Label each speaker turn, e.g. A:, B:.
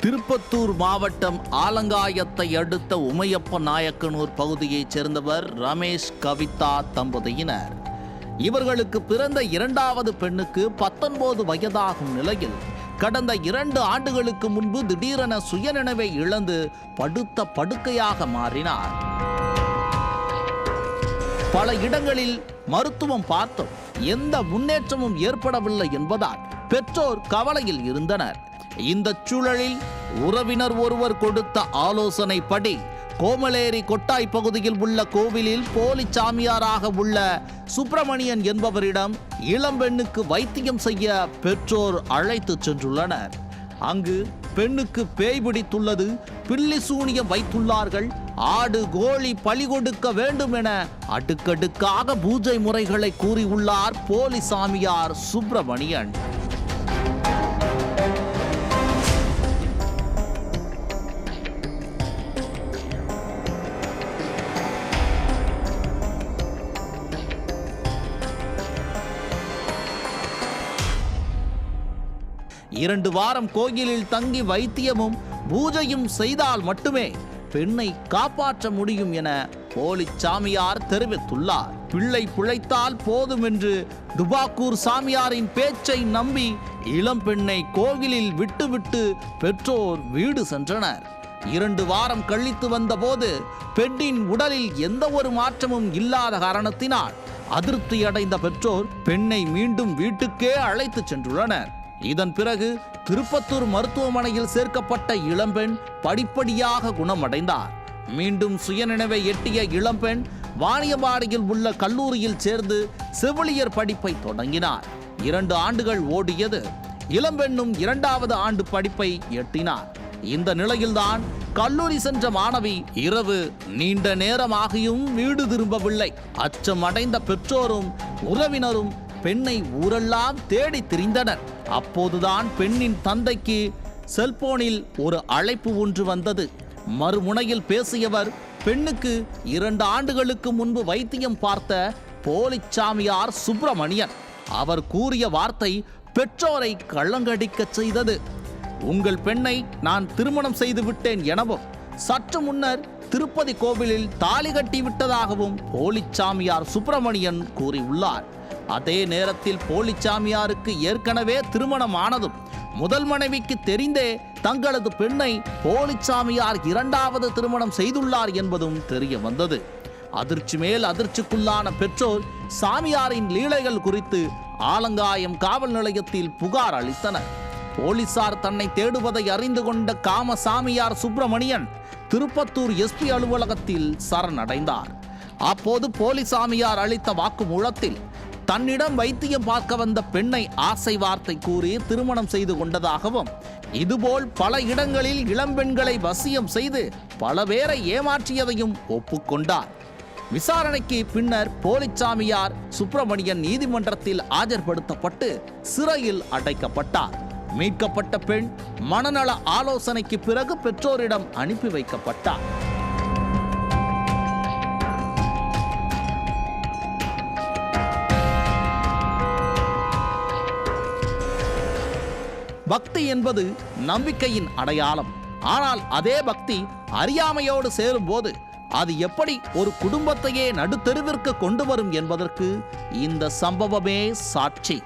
A: திருப்பத்தூர் மாவட்டம் ஆலங்காயத்தை அடுத்த உமையப்ப நாயக்கனூர் பகுதியைச் சேர்ந்தவர் ரமேஷ் கவிதா தம்பதியினர். இவர்களுக்கு பிறந்த இரண்டாவது பெண்ணுக்கு 19 வயதாகும் நிலையில் கடந்த 2 ஆண்டுகளுக்கு முன்பு திடீரென சுயநினைவை இழந்து படுத்த படுக்கையாக மாறினார். பல இடங்களில் மருத்துவம் பார்த்தோம், எந்த முன்னேற்றமும் ஏற்படவில்லை என்பதால் பெற்றோர் கவலையில் இருந்தனர். இந்த சூழலில் உறவினர் ஒருவர் கொடுத்த ஆலோசனைப்படி கோமலேரி கொட்டாய் பகுதியில் உள்ள கோவிலில் போலி சாமியாராக உள்ள சுப்பிரமணியன் என்பவரிடம் இளம்பெண்ணுக்கு வைத்தியம் செய்ய பெற்றோர் அழைத்து சென்றுள்ளனர். அங்கு பெண்ணுக்கு பேய் பிடித்துள்ளது, பில்லி சூனியம் வைத்துள்ளார்கள், ஆடு கோழி பலி கொடுக்க வேண்டும் என அடுக்கடுக்காக பூஜை முறைகளை கூறியுள்ளார் போலி சாமியார் சுப்பிரமணியன். இரண்டு வாரம் கோயிலில் தங்கி வைத்தியமும் பூஜையும் செய்தால் மட்டுமே பெண்ணை காப்பாற்ற முடியும் என போலி சாமியார் தெரிவித்துள்ளார். பிள்ளை பிழைத்தால் போதும் என்று துபாக்கூர் சாமியாரின் பேச்சை நம்பி இளம் பெண்ணை கோவிலில் விட்டுவிட்டு பெற்றோர் வீடு சென்றனர். 2 வாரம் கழித்து வந்தபோது பெண்ணின் உடலில் எந்த ஒரு மாற்றமும் இல்லாத காரணத்தினால் அதிருப்தியடைந்த பெற்றோர் பெண்ணை மீண்டும் வீட்டுக்கே அழைத்து சென்றுள்ளனர். இதன் பிறகு திருப்பத்தூர் மருத்துவமனையில் சேர்க்கப்பட்ட இளம்பெண் படிப்படியாக குணமடைந்தார். மீண்டும் சுயநினைவை எட்டிய இளம்பெண் வாணியம்பாடியில் உள்ள கல்லூரியில் சேர்ந்து செவிலியர் படிப்பை தொடங்கினார். 2 ஆண்டுகள் ஓடியது. இளம்பெண்ணும் 2வது ஆண்டு படிப்பை எட்டினார். இந்த நிலையில்தான் கல்லூரி சென்ற மாணவி இரவு நீண்ட நேரமாகியும் வீடு திரும்பவில்லை. அச்சம் அடைந்த பெற்றோரும் உறவினரும் பெண்ணை ஊரெல்லாம் தேடி திரிந்தனர். அப்போதுதான் பெண்ணின் தந்தைக்கு செல்போனில் ஒரு அழைப்பு ஒன்று வந்தது. மறுமுனையில் பேசியவர் பெண்ணுக்கு 2 ஆண்டுகளுக்கு முன்பு வைத்தியம் பார்த்த போலி சாமியார் சுப்பிரமணியன். அவர் கூறிய வார்த்தை பெற்றோரை கள்ளங்கடிக்க செய்தது. உங்கள் பெண்ணை நான் திருமணம் செய்து விட்டேன் எனவும் சற்று முன்னர் திருப்பதி கோவிலில் தாலி கட்டி விட்டதாகவும் போலி சாமியார் சுப்பிரமணியன் கூறியுள்ளார். அதே நேரத்தில் போலி சாமியாருக்கு ஏற்கனவே திருமணம் ஆனதும் முதல் மனைவிக்கு தெரிந்தே தங்களது பெண்ணை போலி சாமியார் 2வது திருமணம் செய்துள்ளார் என்பதும் தெரிய வந்தது. அதிர்ச்சி மேல் அதிர்ச்சிக்குள்ளான பெற்றோர் சாமியாரின் லீலைகள் குறித்து ஆலங்காயம் காவல் நிலையத்தில் புகார் அளித்தனர். போலீசார் தன்னை தேடுவதை அறிந்து கொண்ட காம சாமியார் சுப்பிரமணியன் திருப்பத்தூர் எஸ்பி அலுவலகத்தில் சரணடைந்தார். அப்போது போலி சாமியார் அளித்த வாக்குமூலத்தில் தன்னிடம் வைத்தியம் பார்க்க வந்த பெண்ணை ஆசை வார்த்தை கூறி திருமணம் செய்து கொண்டதாகவும் இதுபோல் பல இடங்களில் இளம்பெண்களை வசியம் செய்து பல பேரை ஏமாற்றியதையும் ஒப்புக்கொண்டார். விசாரணைக்கு பின்னர் போலி சாமியார் சுப்பிரமணியன் நீதிமன்றத்தில் ஆஜர்படுத்தப்பட்டு சிறையில் அடைக்கப்பட்டார். மீட்கப்பட்ட பெண் மனநல ஆலோசனைக்கு பிறகு பெற்றோரிடம் அனுப்பி வைக்கப்பட்டார். பக்தி என்பது நம்பிக்கையின் அடையாளம். ஆனால் அதே பக்தி அறியாமையோடு சேரும்போது அது எப்படி ஒரு குடும்பத்தையே நடுத்தெருவிற்கு கொண்டு வரும் என்பதற்கு இந்த சம்பவமே சாட்சி.